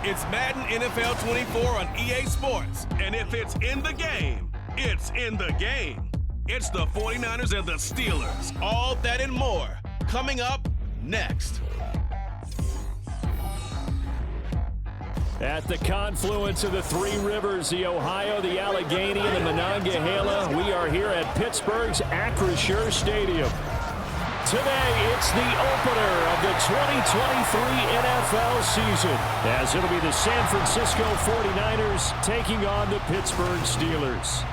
It's Madden NFL 24 on EA Sports. And if it's in the game, it's in the game. It's the 49ers and the Steelers. All that and more coming up next. At the confluence of the three rivers, the Ohio, the Allegheny, and the Monongahela, we are here at Pittsburgh's Acrisure Stadium. Today, it's the opener of the 2023 NFL season, as it'll be the San Francisco 49ers taking on the Pittsburgh Steelers.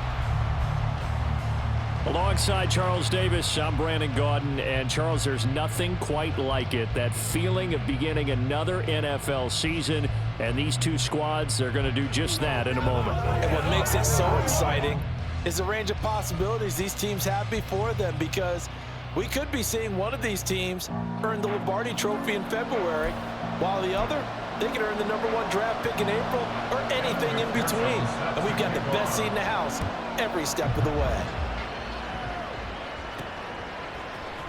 Alongside Charles Davis, I'm Brandon Gaudin, and Charles, there's nothing quite like it. That feeling of beginning another NFL season, and these two squads are going to do just that in a moment. And what makes it so exciting is the range of possibilities these teams have before them, because we could be seeing one of these teams earn the Lombardi Trophy in February, while the other, they could earn the #1 draft pick in April, or anything in between. And we've got the best seat in the house every step of the way.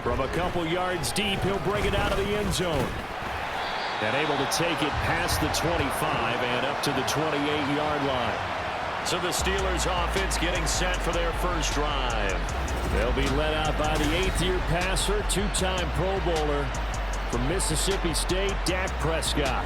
From a couple yards deep, he'll bring it out of the end zone. And able to take it past the 25 and up to the 28-yard line. So the Steelers offense getting set for their first drive. They'll be led out by the 8th-year passer, two-time Pro Bowler from Mississippi State, Dak Prescott.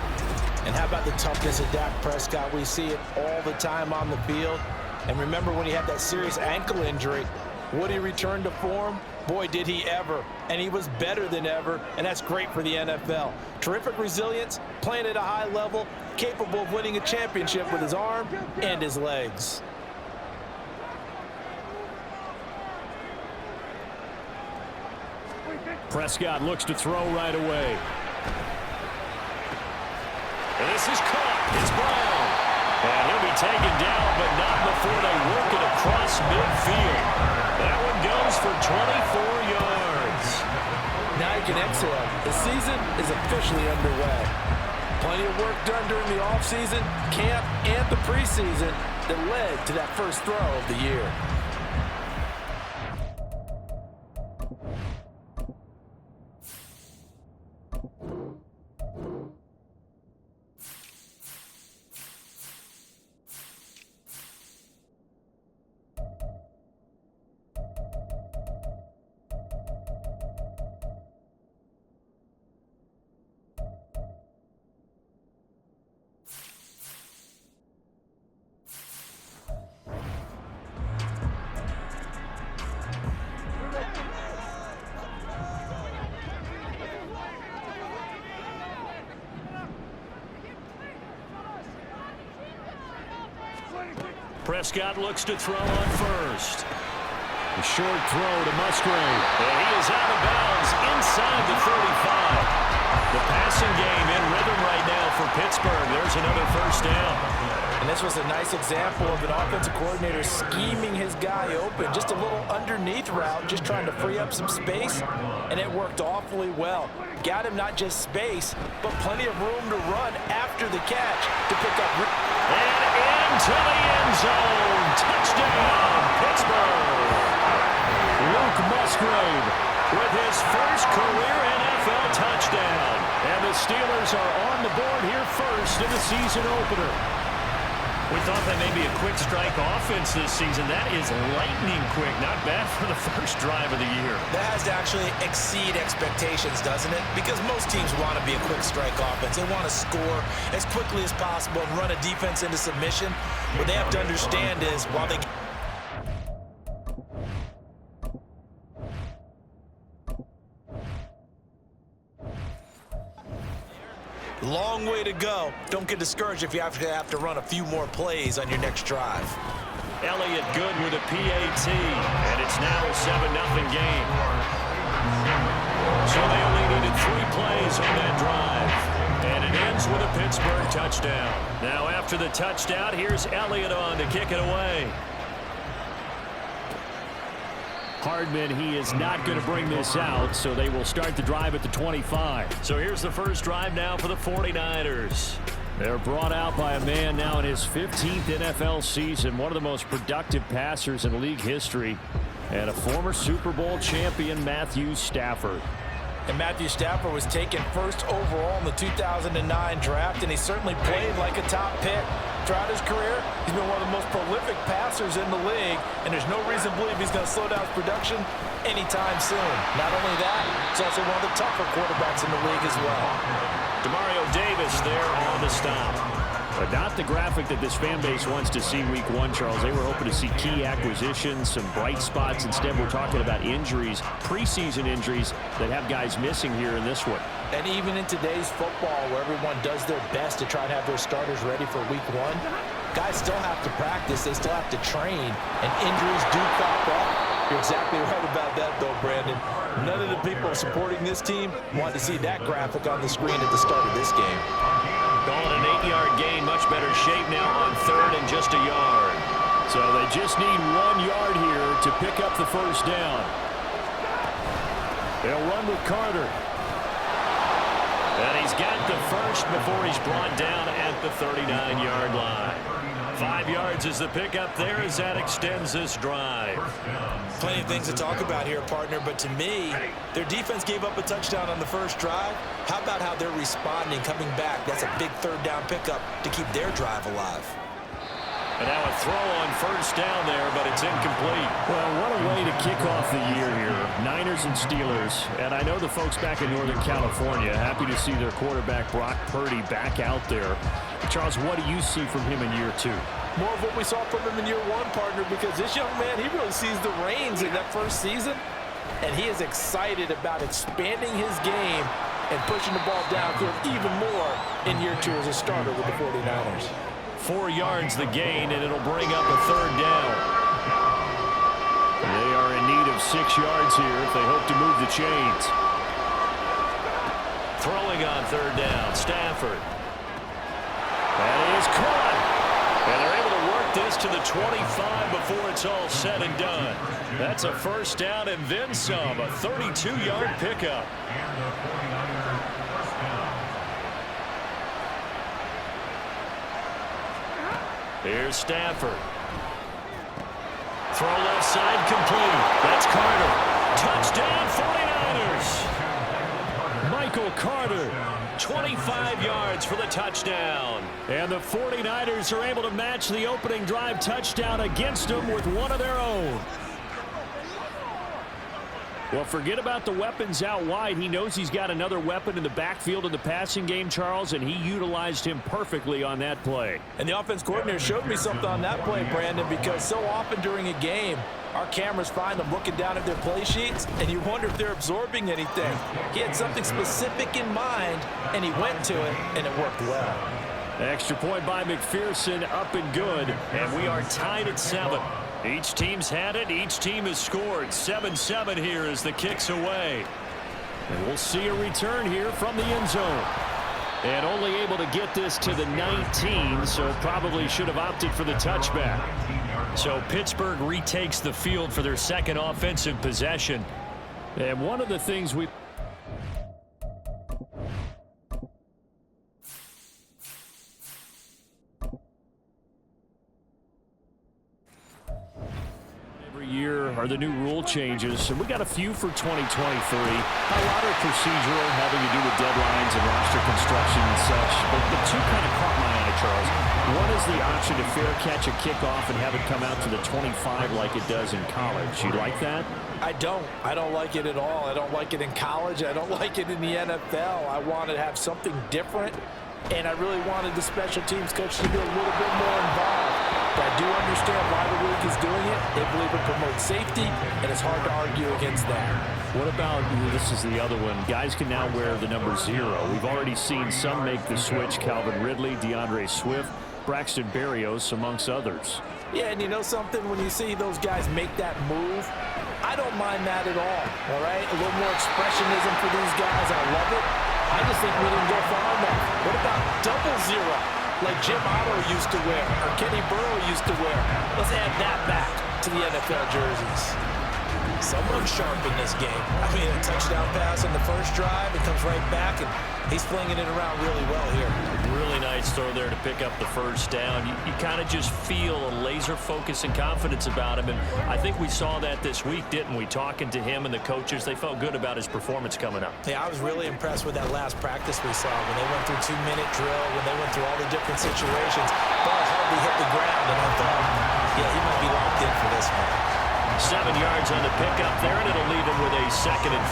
And how about the toughness of Dak Prescott? We see it all the time on the field. And remember when he had that serious ankle injury, would he return to form? Boy, did he ever. And he was better than ever, and that's great for the NFL. Terrific resilience, playing at a high level, capable of winning a championship with his arm and his legs. Prescott looks to throw right away. This is caught. It's Brown. And he'll be taken down, but not before they work it across midfield. That one goes for 24 yards. Now you can exhale. The season is officially underway. Plenty of work done during the offseason, camp, and the preseason that led to that first throw of the year. Prescott looks to throw on first. A short throw to Musgrave. And he is out of bounds inside the 35. The passing game in rhythm right now for Pittsburgh. There's another first down. And this was a nice example of an offensive coordinator scheming his guy open. Just a little underneath route, just trying to free up some space, and it worked awfully well. Got him not just space, but plenty of room to run after the catch to pick up. And into the end zone. Touchdown, Pittsburgh. Luke Musgrave with his first career NFL touchdown. And the Steelers are on the board here first in the season opener. We thought that may be a quick strike offense this season. That is lightning quick. Not bad for the first drive of the year. That has to actually exceed expectations, doesn't it? Because most teams want to be a quick strike offense. They want to score as quickly as possible and run a defense into submission. What they have to understand is while they... Long way to go. Don't get discouraged if you have to run a few more plays on your next drive. Elliott good with a PAT, and it's now a 7-0 game. So they only needed 3 plays on that drive, and it ends with a Pittsburgh touchdown. Now after the touchdown, here's Elliott on to kick it away. Hardman, he is not going to bring this out, so they will start the drive at the 25. So here's the first drive now for the 49ers. They're brought out by a man now in his 15th NFL season, one of the most productive passers in league history, and a former Super Bowl champion, Matthew Stafford. And Matthew Stafford was taken first overall in the 2009 draft, and he certainly played like a top pick. Throughout his career, he's been one of the most prolific passers in the league, and there's no reason to believe he's going to slow down his production anytime soon. Not only that, he's also one of the tougher quarterbacks in the league as well. Demario Davis there on the stop. But not the graphic that this fan base wants to see week one, Charles. They were hoping to see key acquisitions, some bright spots. Instead, we're talking about injuries, preseason injuries that have guys missing here in this one. And even in today's football, where everyone does their best to try and have their starters ready for week one, guys still have to practice. They still have to train, and injuries do pop up. You're exactly right about that, though, Brandon. None of the people supporting this team want to see that graphic on the screen at the start of this game. Calling an 8-yard gain, much better shape now on third and just a yard. So they just need 1 yard here to pick up the first down. They'll run with Carter. And he's got the first before he's brought down at the 39-yard line. 5 yards is the pickup there as that extends this drive. Plenty of things to talk about here, partner, but to me, their defense gave up a touchdown on the first drive. How about how they're responding, coming back? That's a big third down pickup to keep their drive alive. And now a throw on first down there, but it's incomplete. Well, what a way to kick off the year here. Niners and Steelers. And I know the folks back in Northern California happy to see their quarterback Brock Purdy back out there. Charles, what do you see from him in year two? More of what we saw from him in year one, partner, because this young man, he really sees the reins in that first season, and he is excited about expanding his game and pushing the ball downfield even more in year two as a starter with the 49ers. 4 yards the gain, and it'll bring up a third down. They are in need of 6 yards here if they hope to move the chains. Throwing on third down, Stafford. That is caught. And they're able to work this to the 25 before it's all said and done. That's a first down and then some, a 32-yard pickup. Here's Stafford. Throw left side complete. That's Carter. Touchdown 49ers. Michael Carter. 25 yards for the touchdown. And the 49ers are able to match the opening drive touchdown against them with one of their own. Well, forget about the weapons out wide. He knows he's got another weapon in the backfield in the passing game, Charles, and he utilized him perfectly on that play. And the offense coordinator showed me something on that play, Brandon, because so often during a game, our cameras find them looking down at their play sheets, and you wonder if they're absorbing anything. He had something specific in mind, and he went to it, and it worked well. Extra point by McPherson, up and good. And we are tied at 7. Each team's had it. Each team has scored. 7-7 here as the kick's away. And we'll see a return here from the end zone. And only able to get this to the 19, so probably should have opted for the touchback. So Pittsburgh retakes the field for their second offensive possession. And one of the things we... year are the new rule changes, and we got a few for 2023. A lot are procedural, having to do with deadlines and roster construction and such, but the two kind of caught my eye, Charles. One is the option to fair catch a kickoff and have it come out to the 25 like it does in college. You like that? I don't like it at all. I don't like it in college. I don't like it in the NFL. I want to have something different, and I really wanted the special teams coach to be a little bit more involved. But I do understand why the league is doing it. They believe it promotes safety, and it's hard to argue against that. What about, this is the other one, guys can now wear the number 0. We've already seen some make the switch, Calvin Ridley, DeAndre Swift, Braxton Berrios, amongst others. Yeah, and you know something? When you see those guys make that move, I don't mind that at all right? A little more expressionism for these guys. I love it. I just think we didn't go far enough. What about double 0? Like Jim Otto used to wear, or Kenny Burrow used to wear. Let's add that back to the NFL jerseys. Someone sharp in this game. I mean, a touchdown pass in the first drive. It comes right back, and he's flinging it around really well here. Really nice throw there to pick up the first down. You kind of just feel a laser focus and confidence about him, and I think we saw that this week, didn't we? Talking to him and the coaches, they felt good about his performance coming up. Yeah, I was really impressed with that last practice we saw when they went through 2-minute drill, when they went through all the different situations. Ball hardly hit the ground, and I thought, yeah, he might be locked in for this one. 7 yards on the pickup there, and it'll leave him with a 2nd and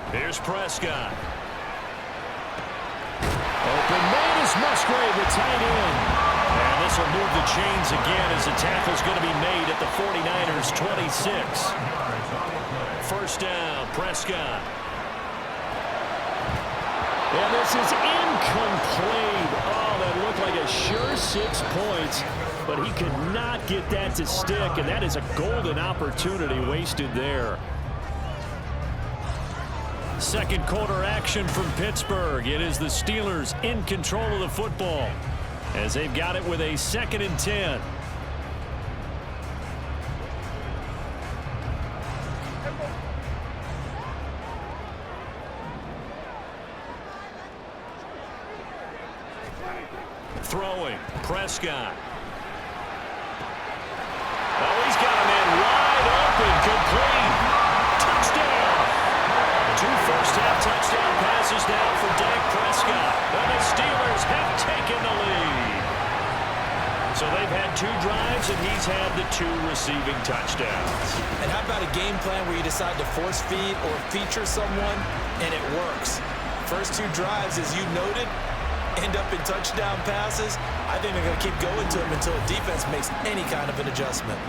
3. Here's Prescott. Open man is Musgrave, the tight end. And this will move the chains again as the tackle's going to be made at the 49ers 26. First down, Prescott. And this is incomplete. Oh, that looked like a sure 6 points, but he could not get that to stick, and that is a golden opportunity wasted there. Second quarter action from Pittsburgh. It is the Steelers in control of the football as they've got it with a 2nd and 10. Throwing, Prescott. Oh, he's got a man wide open, complete. Touchdown. 2 first-half touchdown passes now for Dak Prescott. And the Steelers have taken the lead. So they've had 2 drives, and he's had the 2 receiving touchdowns. And how about a game plan where you decide to force feed or feature someone, and it works? First 2 drives, as you noted, end up in touchdown passes. I think they're going to keep going to him until the defense makes any kind of an adjustment.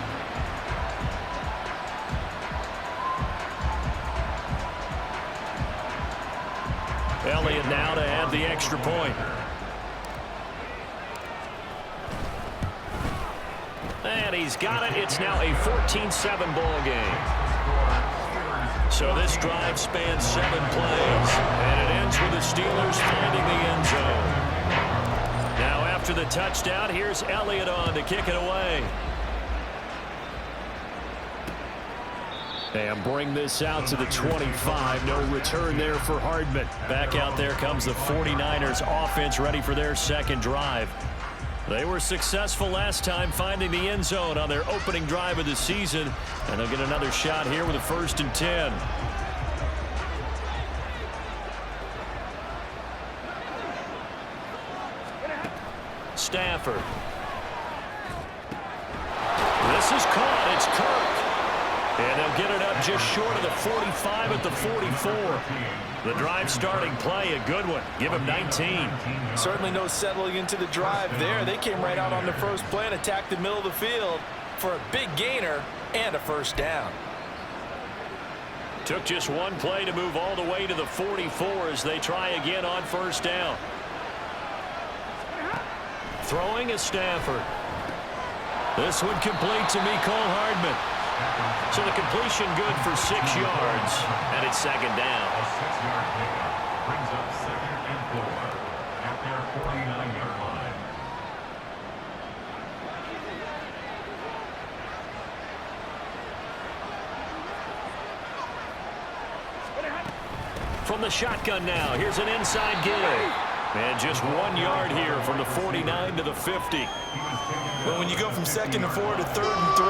Elliott now to add the extra point. And he's got it. It's now a 14-7 ball game. So this drive spans 7 plays, and it ends with the Steelers finding the end zone. Now after the touchdown, here's Elliott on to kick it away. And bring this out to the 25. No return there for Hardman. Back out there comes the 49ers offense ready for their 2nd drive. They were successful last time finding the end zone on their opening drive of the season, and they'll get another shot here with a 1st and 10. Stafford. This is caught. It's Kirk. And they'll get it up just short of the 45 at the 44. The drive starting play, a good one. Give him 19. Certainly no settling into the drive there. They came right out on the first play and attacked the middle of the field for a big gainer and a 1st down. Took just 1 play to move all the way to the 44 as they try again on 1st down. Throwing is Stafford. This one complete to Mecole Hardman. So the completion good for 6 yards, and it's 2nd down. Brings up 2nd and 4 at their 49-yard line. From the shotgun now, here's an inside give. And just 1 yard here from the 49 to the 50. But when you go from 2nd and 4 to 3rd and 3,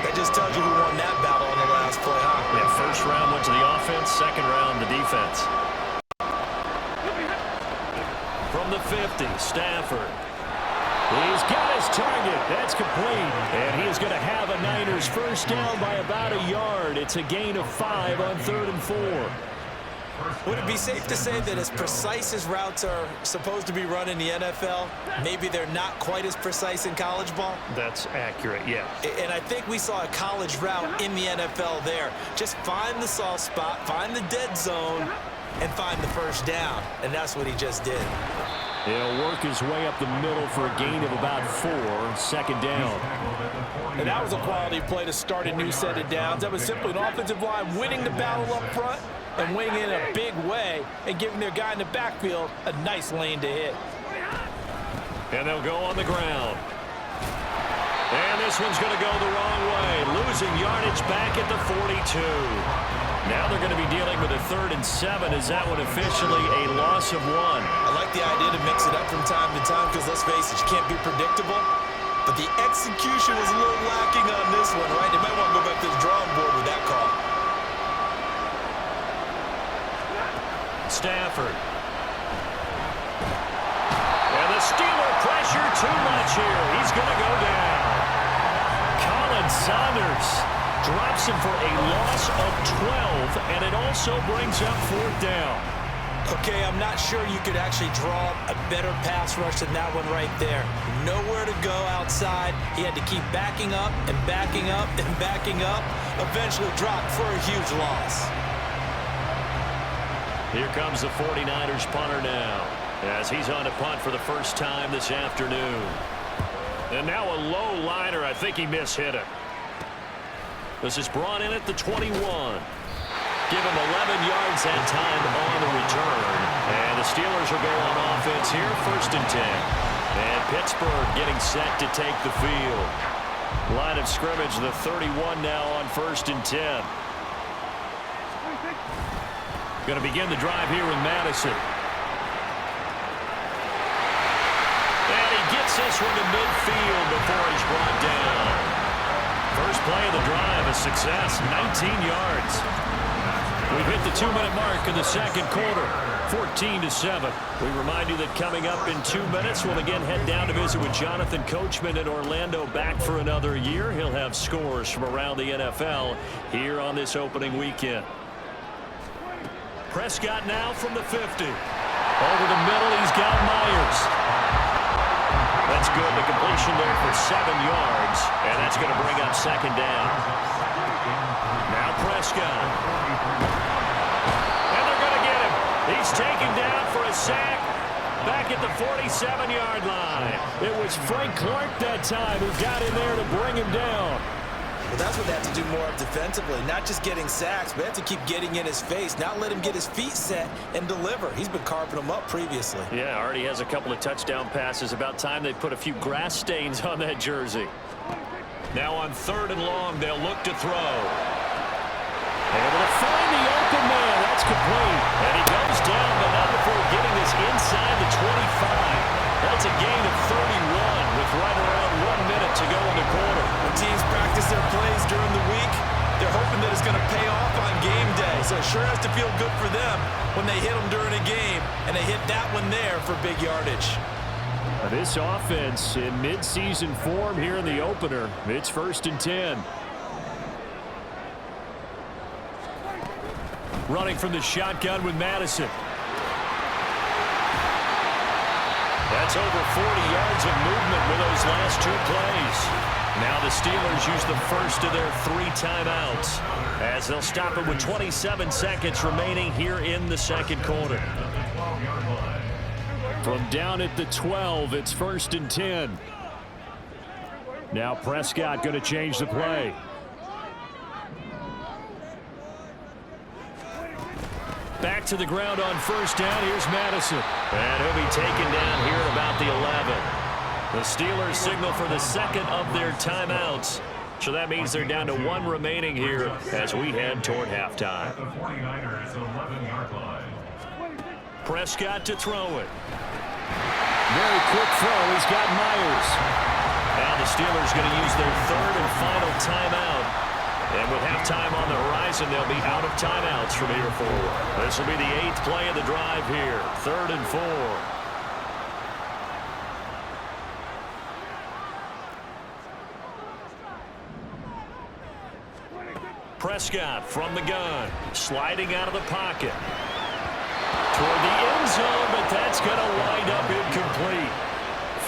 that just tells you who won that battle on the last play, huh? Yeah, 1st round went to the offense, 2nd round the defense. From the 50, Stafford. He's got his target. That's complete. And he is going to have a Niners 1st down by about a yard. It's a gain of 5 on 3rd and 4. Would it be safe to say that as precise as routes are supposed to be run in the NFL, maybe they're not quite as precise in college ball? That's accurate, yeah. And I think we saw a college route in the NFL there. Just find the soft spot, find the dead zone, and find the 1st down. And that's what he just did. He'll work his way up the middle for a gain of about 4, 2nd down. And that was a quality play to start a new set of downs. That was simply an offensive line winning the battle up front and winning in a big way and giving their guy in the backfield a nice lane to hit. And they'll go on the ground. And this one's going to go the wrong way. Losing yardage back at the 42. Now they're going to be dealing with a 3rd and 7. Is that one officially a loss of 1? I like the idea to mix it up from time to time because, let's face it, you can't be predictable. But the execution was a little lacking on this one, right? They might want to go back to the drawing board with that call. Stafford. And the Steeler pressure too much here. He's going to go down. Saunders drops him for a loss of 12, and it also brings up 4th down. Okay, I'm not sure you could actually draw a better pass rush than that one right there. Nowhere to go outside. He had to keep backing up and backing up and backing up. Eventually dropped for a huge loss. Here comes the 49ers punter now, as he's on to punt for the first time this afternoon. And now a low liner. I think he mishit it. This is brought in at the 21. Give him 11 yards that time on the return. And the Steelers will go on offense here, 1st and 10. And Pittsburgh getting set to take the field. Line of scrimmage, the 31 now on 1st and 10. Going to begin the drive here in Madison. Gets this one to midfield before he's brought down. First play of the drive, a success, 19 yards. We've hit the 2-minute mark in the second quarter, 14-7. We remind you that coming up in 2 minutes, we'll again head down to visit with Jonathan Coachman in Orlando, back for another year. He'll have scores from around the NFL here on this opening weekend. Prescott now from the 50. Over the middle, he's got Myers. That's good. The completion there for 7 yards, and that's going to bring up 2nd down. Now Prescott. And they're going to get him. He's taken down for a sack back at the 47-yard line. It was Frank Clark that time who got in there to bring him down. Well, that's what they have to do more of defensively. Not just getting sacks, but they have to keep getting in his face, not let him get his feet set and deliver. He's been carving them up previously. Yeah, already has a couple of touchdown passes. About time they put a few grass stains on that jersey. Now on 3rd and long, they'll look to throw. Able to find the open man. That's complete. And he goes down, but not before getting this inside the 25. That's a gain of 31 with right around 1 minute to go in the quarter. When teams practice their plays during the week, they're hoping that it's going to pay off on game day. So it sure has to feel good for them when they hit them during a game, and they hit that one there for big yardage. This offense in midseason form here in the opener. It's 1st and 10. Running from the shotgun with Madison. That's over 40 yards of movement with those last 2 plays. Now the Steelers use the first of their 3 timeouts, as they'll stop it with 27 seconds remaining here in the second quarter. From down at the 12, it's 1st and 10. Now Prescott going to change the play. Back to the ground on 1st down. Here's Madison. And he'll be taken down here at about the 11. The Steelers signal for the 2nd of their timeouts. So that means they're down to 1 remaining here as we head toward halftime. Prescott to throw it. Very quick throw. He's got Myers. Now the Steelers going to use their 3rd and final timeout. And with halftime on the horizon, they'll be out of timeouts from here forward. This will be the 8th play of the drive here. 3rd and 4. Prescott from the gun, sliding out of the pocket. Toward the end zone, but that's going to wind up incomplete.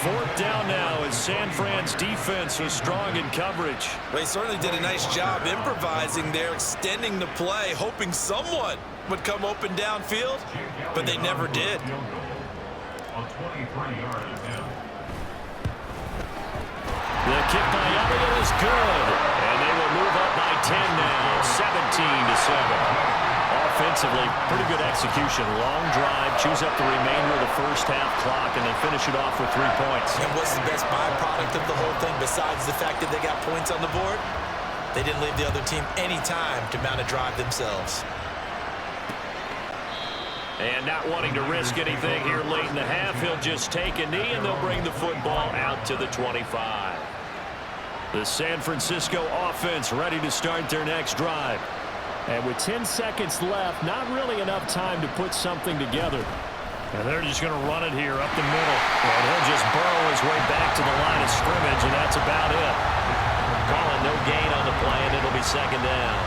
4th down now as San Fran's defense was strong in coverage. Well, he certainly did a nice job improvising there, extending the play, hoping someone would come open downfield, but they never did. The kick by Elliott is good, and they will move up by 10 now, 17-7. Defensively, pretty good execution. Long drive, chews up the remainder of the first half clock, and they finish it off with 3 points. And what's the best byproduct of the whole thing besides the fact that they got points on the board? They didn't leave the other team any time to mount a drive themselves. And not wanting to risk anything here late in the half, he'll just take a knee, and they'll bring the football out to the 25. The San Francisco offense ready to start their next drive. And with 10 seconds left, not really enough time to put something together. And they're just going to run it here up the middle. And he'll just burrow his way back to the line of scrimmage, and that's about it. Calling no gain on the play, and it'll be second down.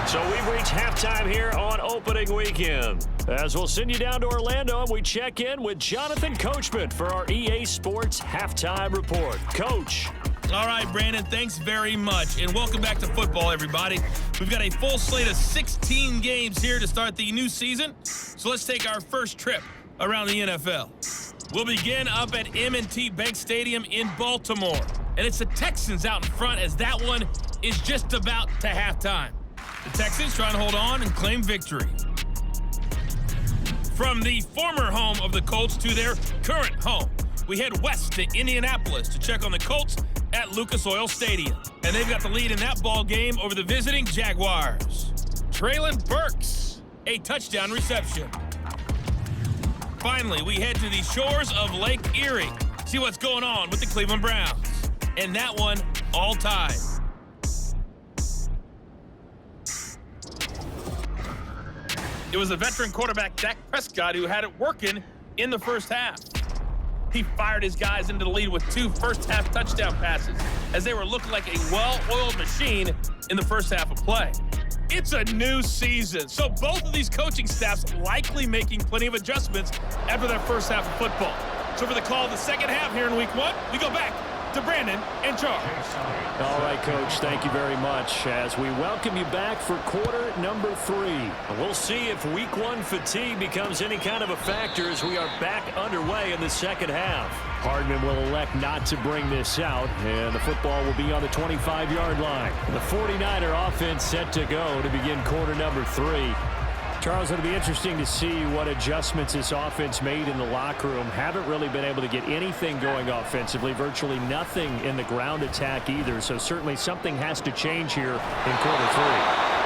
So we've reached halftime here on opening weekend. As we'll send you down to Orlando, and we check in with Jonathan Coachman for our EA Sports Halftime Report. Coach. All right, Brandon, thanks very much. And welcome back to football, everybody. We've got a full slate of 16 games here to start the new season. So let's take our first trip around the NFL. We'll begin up at M&T Bank Stadium in Baltimore. And it's the Texans out in front as that one is just about to halftime. The Texans trying to hold on and claim victory. From the former home of the Colts to their current home, we head west to Indianapolis to check on the Colts at Lucas Oil Stadium. And they've got the lead in that ball game over the visiting Jaguars. Traylon Burks, a touchdown reception. Finally, we head to the shores of Lake Erie, see what's going on with the Cleveland Browns. And that one all tied. It was the veteran quarterback Dak Prescott who had it working in the first half. He fired his guys into the lead with 2 first-half touchdown passes as they were looking like a well-oiled machine in the first half of play. It's a new season, so both of these coaching staffs likely making plenty of adjustments after their first half of football. So for the call of the second half here in Week 1, we go back to Brandon and Charles. All right, Coach, thank you very much as we welcome you back for quarter number 3. We'll see if Week 1 fatigue becomes any kind of a factor as we are back underway in the second half. Hardman will elect not to bring this out, and the football will be on the 25-yard line. The 49er offense set to go to begin quarter number 3. Charles, it'll be interesting to see what adjustments this offense made in the locker room. Haven't really been able to get anything going offensively, virtually nothing in the ground attack either, so certainly something has to change here in quarter 3.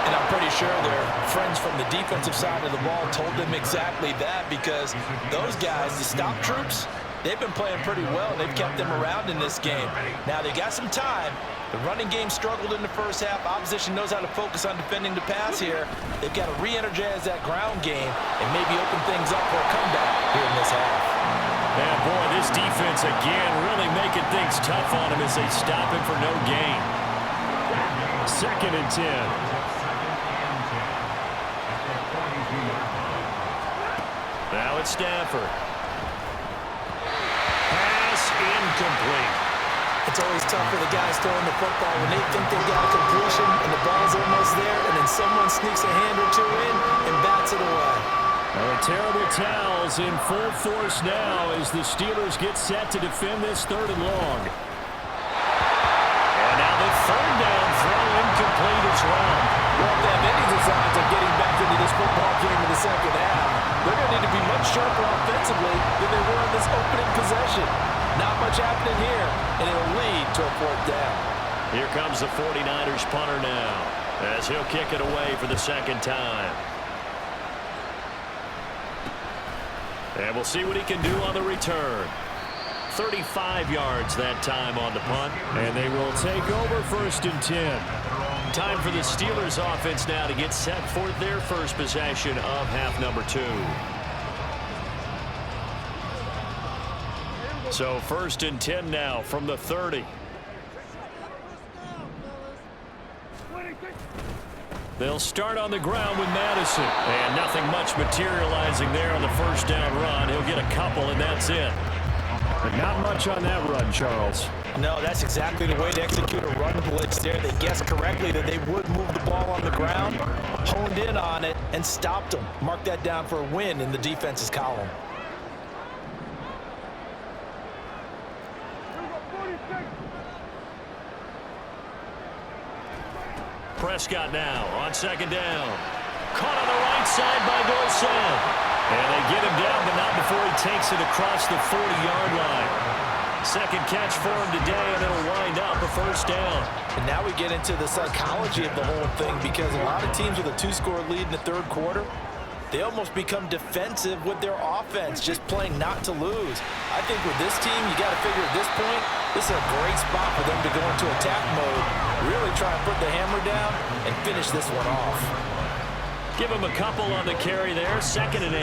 And I'm pretty sure their friends from the defensive side of the ball told them exactly that, because those guys, the stop troops, they've been playing pretty well. They've kept them around in this game. Now, they got some time. The running game struggled in the first half. Opposition knows how to focus on defending the pass here. They've got to re-energize that ground game and maybe open things up for a comeback here in this half. And boy, this defense again really making things tough on him as they stop him for no gain. 2nd and 10. Now it's Stafford. Pass incomplete. It's always tough for the guys throwing the football when they think they've got a completion and the ball's almost there, and then someone sneaks a hand or 2 in and bats it away. Well, terrible towels in full force now as the Steelers get set to defend this 3rd and long. And now the 3rd down throw incomplete as well. Well, if they have any designs of getting back into this football game in the second half, they're going to need to be much sharper offensively than they were in this opening possession. Not much happening here, and it'll lead to a 4th down. Here comes the 49ers punter now as he'll kick it away for the 2nd time. And we'll see what he can do on the return. 35 yards that time on the punt. And they will take over 1st and 10. Time for the Steelers offense now to get set for their first possession of half number 2. So 1st and 10 now from the 30. They'll start on the ground with Madison. And nothing much materializing there on the 1st down run. He'll get a couple, and that's it. But not much on that run, Charles. No, that's exactly the way to execute a run blitz there. They guessed correctly that they would move the ball on the ground, honed in on it, and stopped them. Mark that down for a win in the defense's column. Prescott now on second down. Caught on the right side by Dorset. And they get him down, but not before he takes it across the 40-yard line. Second catch for him today, and it'll wind up a first down. And now we get into the psychology of the whole thing, because a lot of teams with a 2-score lead in the third quarter, they almost become defensive with their offense, just playing not to lose. I think with this team, you got to figure at this point, this is a great spot for them to go into attack mode, really try and put the hammer down and finish this one off. Give him a couple on the carry there, 2nd and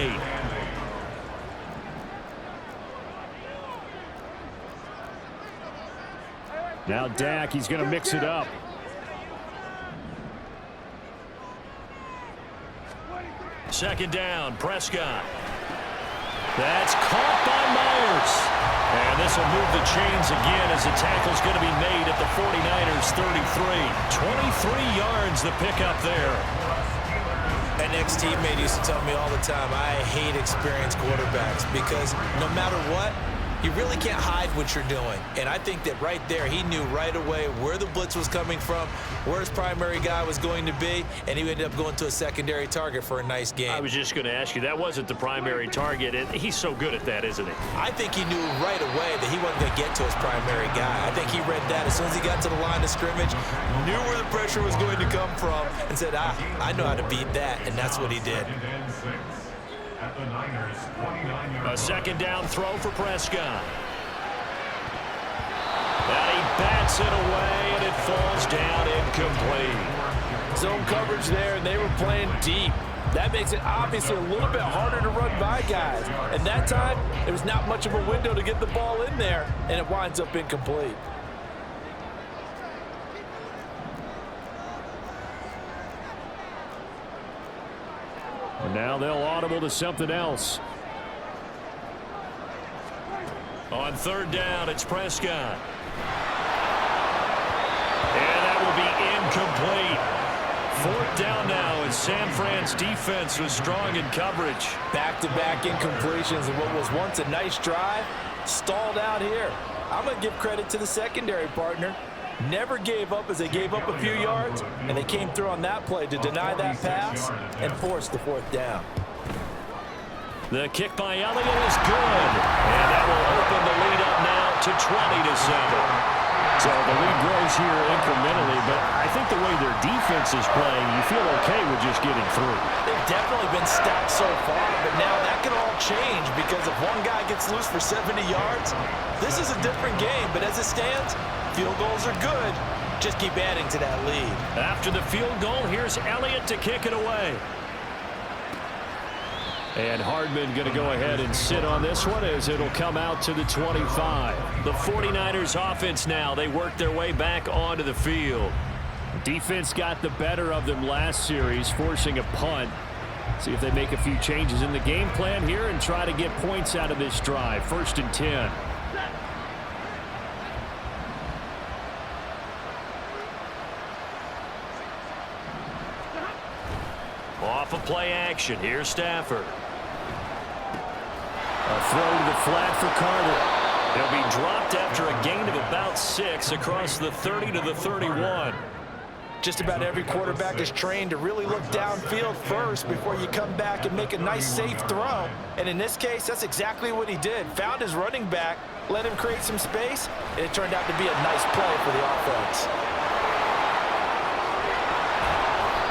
8. Now Dak, he's going to mix it up. Second down, Prescott. That's caught by Myers. And this will move the chains again as the tackle's going to be made at the 49ers 33. 23 yards the pickup there. An ex-teammate used to tell me all the time, I hate experienced quarterbacks, because no matter what, you really can't hide what you're doing. And I think that right there, he knew right away where the blitz was coming from, where his primary guy was going to be, and he ended up going to a secondary target for a nice game. I was just going to ask you, that wasn't the primary target, and he's so good at that, isn't he? I think he knew right away that he wasn't going to get to his primary guy. I think he read that as soon as he got to the line of scrimmage, knew where the pressure was going to come from, and said, I know how to beat that, and that's what he did. A second down throw for Prescott. And he bats it away, and it falls down incomplete. Zone coverage there, and they were playing deep. That makes it obviously a little bit harder to run by guys. And that time, there was not much of a window to get the ball in there, and it winds up incomplete. And now they'll audible to something else. On third down, it's Prescott. And that will be incomplete. Fourth down now as San Fran's defense was strong in coverage. Back-to-back incompletions, and what was once a nice drive stalled out here. I'm going to give credit to the secondary partner. Never gave up as they gave up a few yards, and they came through on that play to deny that pass and force the fourth down. The kick by Elliott is good, and that will open the lead up now to 20-7. So the lead grows here incrementally, but I think the way their defense is playing, you feel okay with just getting through. They've definitely been stacked so far, but now that can all change, because if one guy gets loose for 70 yards, this is a different game. But as it stands, field goals are good. Just keep adding to that lead. After the field goal, here's Elliott to kick it away. And Hardman going to go ahead and sit on this one as it'll come out to the 25. The 49ers offense now, they work their way back onto the field. Defense got the better of them last series, forcing a punt. See if they make a few changes in the game plan here and try to get points out of this drive. 1st and 10. Off of play action, here's Stafford. A throw to the flat for Carter. He'll be dropped after a gain of about 6 across the 30 to the 31. Just about every quarterback is trained to really look downfield first before you come back and make a nice, safe throw. And in this case, that's exactly what he did. Found his running back, let him create some space, and it turned out to be a nice play for the offense.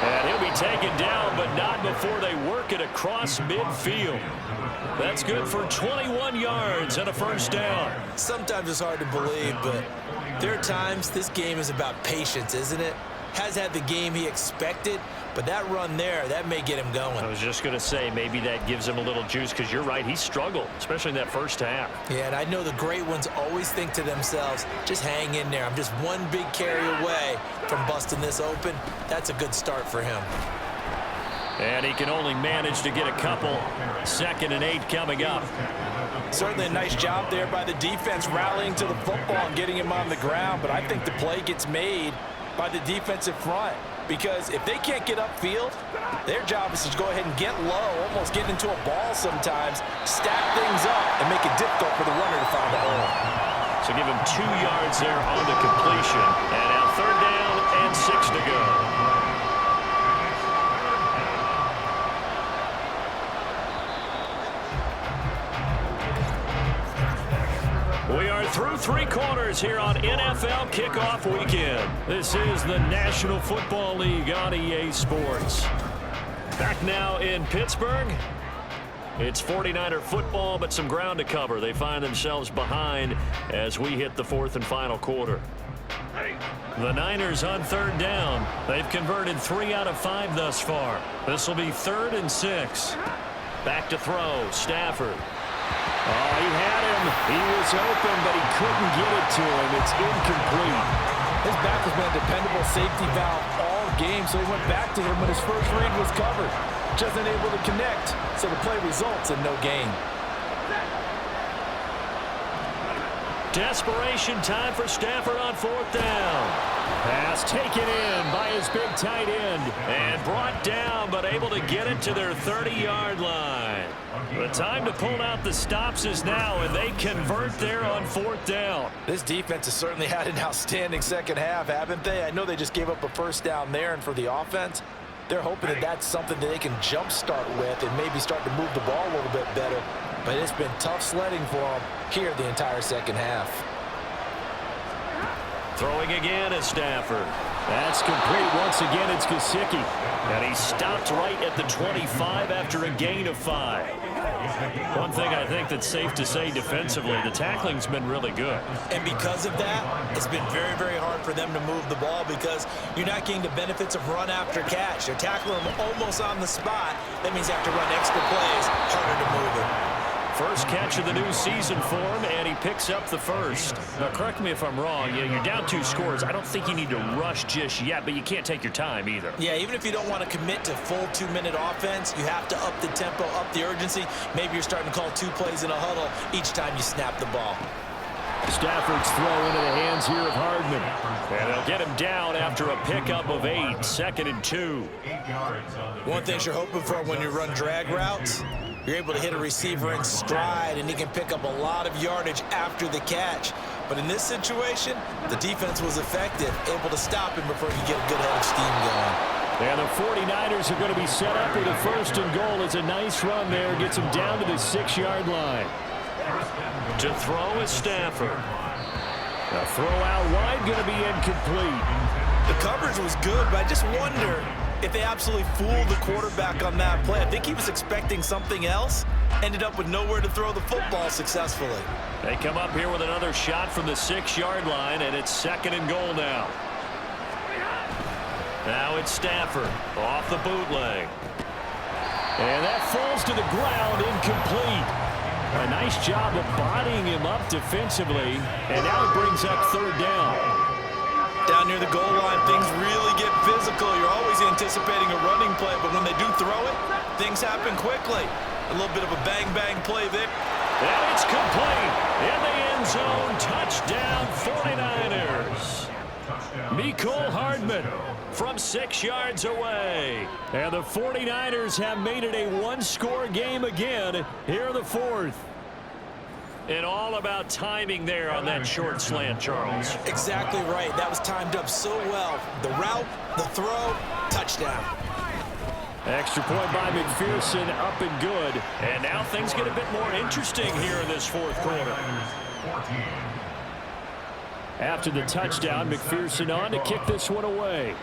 And he'll be taken down, but not before they work it across midfield. That's good for 21 yards and a first down. Sometimes it's hard to believe, but there are times this game is about patience, isn't it? Has had the game he expected, but that run there, that may get him going. I was just going to say, maybe that gives him a little juice, because you're right, he struggled, especially in that first half. Yeah, and I know the great ones always think to themselves, just hang in there. I'm just one big carry away from busting this open. That's a good start for him. And he can only manage to get a couple. 2nd and 8 coming up. Certainly a nice job there by the defense, rallying to the football and getting him on the ground, but I think the play gets made by the defensive front, because if they can't get upfield, their job is to go ahead and get low, almost get into a ball sometimes, stack things up, and make it difficult for the runner to find a hole. So give him 2 yards there on the completion. And now 3rd down and 6 to go. Steelers here on NFL Kickoff Weekend. This is the National Football League on EA Sports. Back now in Pittsburgh. It's 49er football, but some ground to cover. They find themselves behind as we hit the fourth and final quarter. The Niners on third down. They've converted 3 out of 5 thus far. This will be 3rd and 6. Back to throw, Stafford. Oh, he had him. He was open, but he couldn't get it to him. It's incomplete. His back has been a dependable safety valve all game, so he went back to him when his first read was covered. Just unable to connect, so the play results in no gain. Desperation time for Stafford on 4th down. Pass taken in by his big tight end and brought down, but able to get it to their 30-yard line. The time to pull out the stops is now, and they convert there on 4th down. This defense has certainly had an outstanding second half, haven't they? I know they just gave up a first down there, and for the offense, they're hoping that that's something that they can jumpstart with and maybe start to move the ball a little bit better. But it's been tough sledding for them here the entire second half. Throwing again is Stafford. That's complete. Once again, it's Gesicki. And he stopped right at the 25 after a gain of 5. One thing I think that's safe to say defensively, the tackling's been really good. And because of that, it's been very, very hard for them to move the ball because you're not getting the benefits of run after catch. They're tackling them almost on the spot. That means they have to run extra plays, harder to move it. First catch of the new season for him, and he picks up the first. Now, correct me if I'm wrong. You're down 2 scores. I don't think you need to rush just yet, but you can't take your time either. Yeah, even if you don't want to commit to full 2-minute offense, you have to up the tempo, up the urgency. Maybe you're starting to call 2 plays in a huddle each time you snap the ball. Stafford's throw into the hands here of Hardman. And they'll get him down after a pickup of 8, 2nd and 2. One thing you're hoping for when you run drag routes, you're able to hit a receiver in stride, and he can pick up a lot of yardage after the catch. But in this situation, the defense was effective, able to stop him before he get a good head of steam going. And the 49ers are going to be set up with a 1st and goal. It's a nice run there. Gets him down to the 6-yard line. To throw is Stafford. The throw out wide going to be incomplete. The coverage was good, but I just wonder if they absolutely fooled the quarterback on that play. I think he was expecting something else. Ended up with nowhere to throw the football successfully. They come up here with another shot from the 6-yard line, and it's 2nd and goal now. Now it's Stafford off the bootleg. And that falls to the ground, incomplete. A nice job of bodying him up defensively, and now it brings up 3rd down. Down near the goal line, things really get physical. You're always anticipating a running play, but when they do throw it, things happen quickly. A little bit of a bang-bang play there. And it's complete. In the end zone, touchdown 49ers. Mecole Hardman from 6 yards away. And the 49ers have made it a 1-score game again here in the 4th. And all about timing there on that short slant, Charles. Exactly right. That was timed up so well. The route, the throw, touchdown. Extra point by McPherson, up and good. And now things get a bit more interesting here in this 4th quarter. After the touchdown, McPherson on to kick this one away.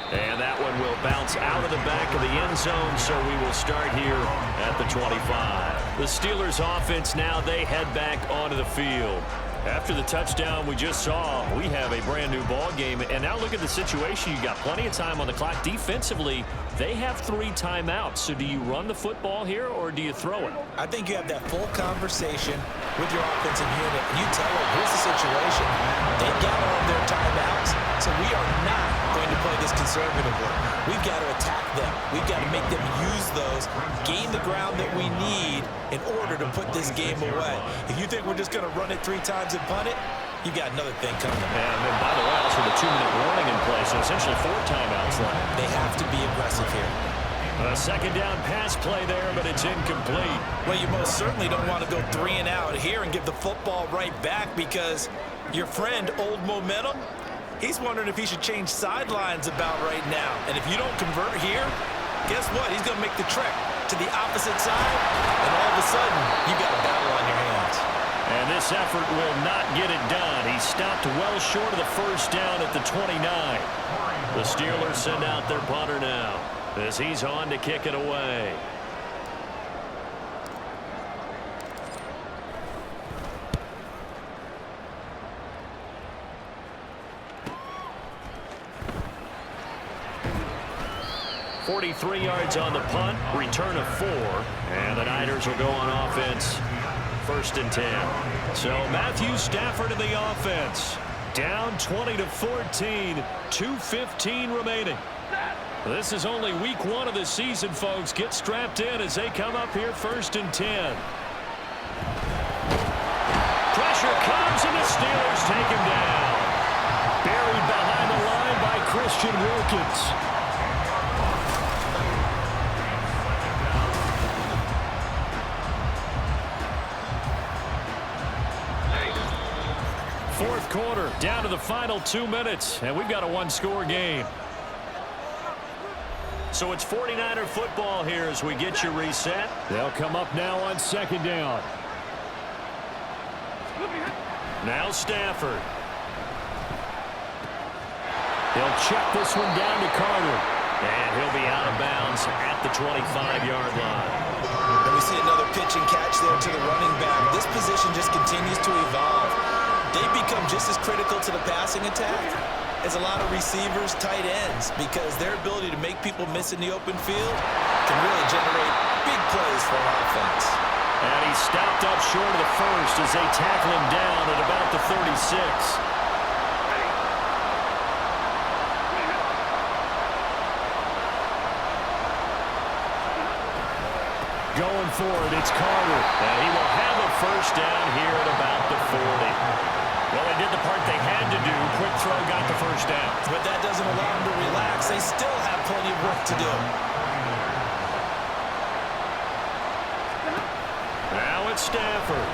And that one will bounce out of the back of the end zone, so we will start here at the 25. The Steelers offense now, they head back onto the field. After the touchdown we just saw, we have a brand new ball game. And now look at the situation. You got plenty of time on the clock. Defensively, they have 3 timeouts. So do you run the football here or do you throw it? I think you have that full conversation with your offensive unit. And you tell them, here's the situation. They gather on their timeouts, so we are not going to play this conservatively. We've got to attack them. We've got to make them use those, gain the ground that we need in order to put this game away. If you think we're just going to run it 3 times and punt it, you got another thing coming. And then, by the way, also the 2-minute warning in play, so essentially 4 timeouts left. They have to be aggressive here. A 2nd down pass play there, but it's incomplete. Well, you most certainly don't want to go 3 and out here and give the football right back because your friend, Old Momentum, he's wondering if he should change sidelines about right now. And if you don't convert here, guess what? He's going to make the trek to the opposite side, and all of a sudden, you got a battle on your hands. And this effort will not get it done. He stopped well short of the first down at the 29. The Steelers send out their punter now as he's on to kick it away. .43 yards on the punt, return of 4, and the Niners will go on offense, 1st and 10. So Matthew Stafford in the offense, down 20-14, 2:15 remaining. This is only week 1 of the season, folks. Get strapped in as they come up here, 1st and 10. Pressure comes, and the Steelers take him down. Buried behind the line by Christian Wilkins. Fourth quarter, down to the final 2 minutes, and we've got a one-score game. So it's 49er football here as we get you reset. They'll come up now on 2nd down. Now Stafford. He'll check this one down to Carter. And he'll be out of bounds at the 25-yard line. And we see another pitch and catch there to the running back. This position just continues to evolve. They become just as critical to the passing attack as a lot of receivers, tight ends, because their ability to make people miss in the open field can really generate big plays for an offense. And he stopped up short of the first as they tackle him down at about the 36. Going for it, it's Carter. And he will have a first down here at about the 40. Well, they did the part they had to do. Quick throw got the first down. But that doesn't allow them to relax. They still have plenty of work to do. Now it's Stafford.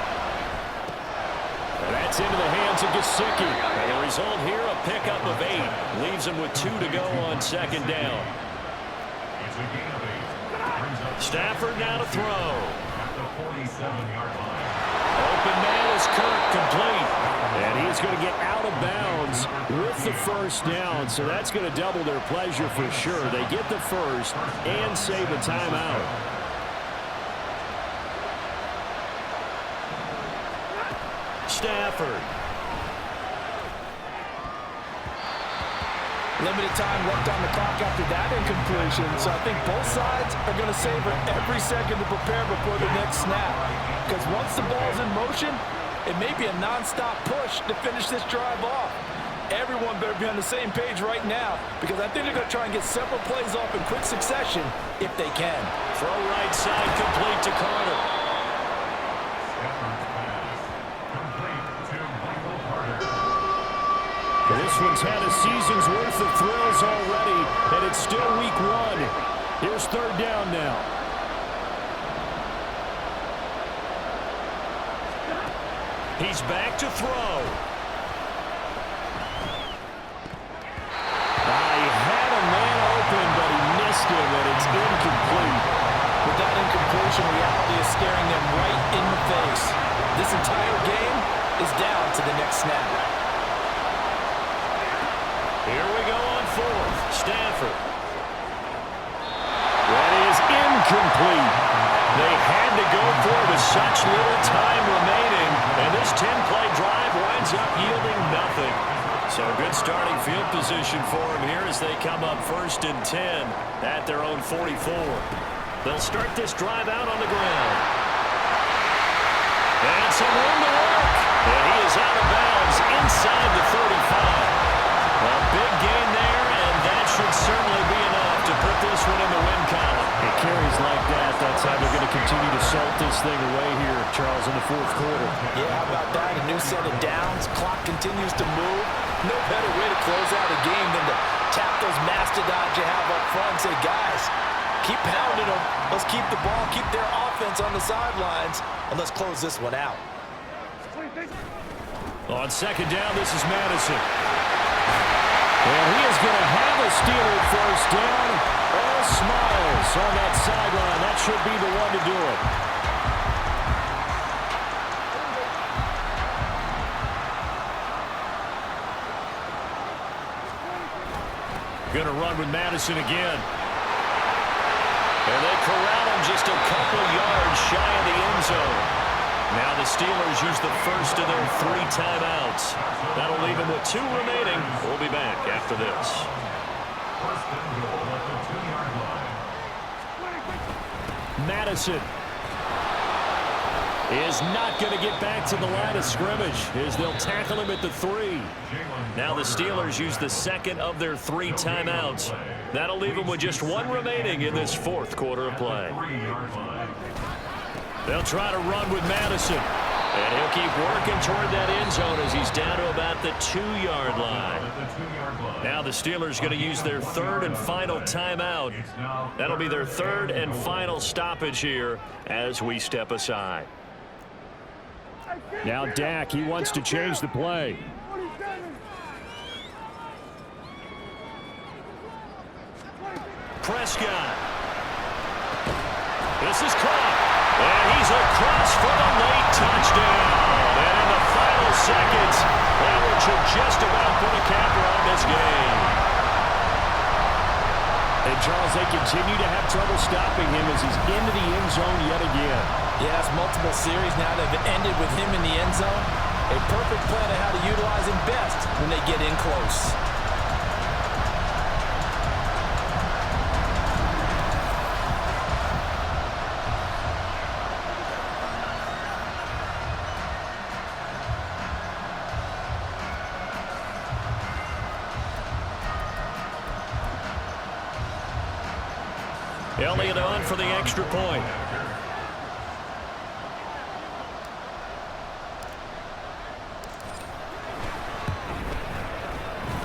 And that's into the hands of Gesicki. And the result here, a pickup of 8. Leaves him with 2 to go on 2nd down. Stafford now to throw. At the 47-yard line. Open man is Kirk, complete. And he's going to get out of bounds with the first down. So that's going to double their pleasure for sure. They get the first and save a timeout. Stafford. Limited time left on the clock after that incompletion, so I think both sides are going to savor every second to prepare before the next snap. Because once the ball's in motion, it may be a non-stop push to finish this drive off. Everyone better be on the same page right now, because I think they're going to try and get several plays off in quick succession if they can. Throw right side complete to Carter. Stafford's pass. Complete to Michael Carter. This one's had a season's worth of thrills already, and it's still week 1. Here's 3rd down now. He's back to throw. He had a man open, but he missed him, and it's incomplete. With that incompletion, reality is staring them right in the face. This entire game is down to the next snap. Here we go on 4th. Stafford. That is incomplete. They had to go for it with such little time remaining, and this 10-play drive winds up yielding nothing. So good starting field position for them here as they come up 1st and 10 at their own 44. They'll start this drive out on the ground. And some room to work. And he is out of bounds inside the 35. A big gain there, and that should certainly be enough to put this one in the win column. It carries like that. That's how they're going to continue to salt this thing away here, Charles, in the 4th quarter. Yeah, how about that? A new set of downs. Clock continues to move. No better way to close out a game than to tap those mastodons you have up front and say, guys, keep pounding them. Let's keep the ball, keep their offense on the sidelines, and let's close this one out. On 2nd down, this is Madison. And he is going to have a Steeler first down. All smiles on that sideline. That should be the one to do it. Going to run with Madison again. And they corral him just a couple yards shy of the end zone. Now the Steelers use the first of their 3 timeouts. That'll leave them with 2 remaining. We'll be back after this. First and goal at the 2-yard line. Madison is not going to get back to the line of scrimmage as they'll tackle him at the 3. Now the Steelers use the second of their 3 timeouts. That'll leave them with just 1 remaining in this 4th quarter of play. They'll try to run with Madison. And he'll keep working toward that end zone as he's down to about the 2-yard line. Now the Steelers going to use their 3rd and final timeout. That'll be their 3rd and final stoppage here as we step aside. Now Dak, he wants to change the play. Prescott. This is caught. And he's across for the late touchdown. And in the final seconds, that should just about put a capper on this game. And Charles, they continue to have trouble stopping him as he's into the end zone yet again. Yeah, it's multiple series now that have ended with him in the end zone. A perfect plan of how to utilize him best when they get in close. Elliott on for the extra point.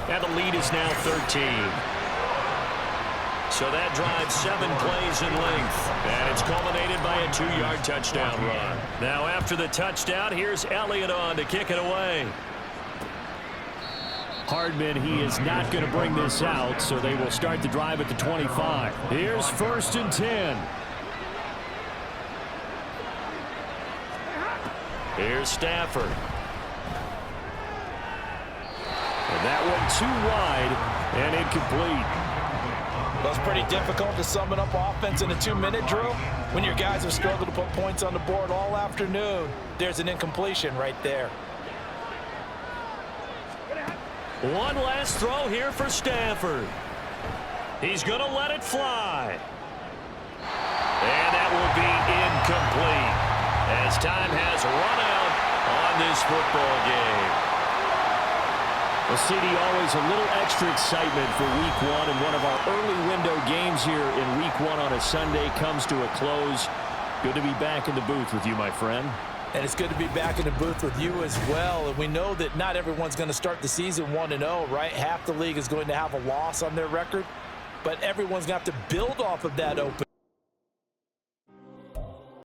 And the lead is now 13. So that drives 7 plays in length. And it's culminated by a 2-yard touchdown run. Now after the touchdown, here's Elliott on to kick it away. Hardman, he is not going to bring this out, so they will start the drive at the 25. Here's 1st and 10. Here's Stafford. And that one too wide and incomplete. Well, it's pretty difficult to sum it up offense in a 2-minute drill when your guys have struggled to put points on the board all afternoon. There's an incompletion right there. One last throw here for Stafford. He's going to let it fly. And that will be incomplete as time has run out on this football game. Well, CD, always a little extra excitement for Week 1, and one of our early window games here in Week 1 on a Sunday comes to a close. Good to be back in the booth with you, my friend. And it's good to be back in the booth with you as well. And we know that not everyone's going to start the season 1-0, right? Half the league is going to have a loss on their record. But everyone's going to have to build off of that open.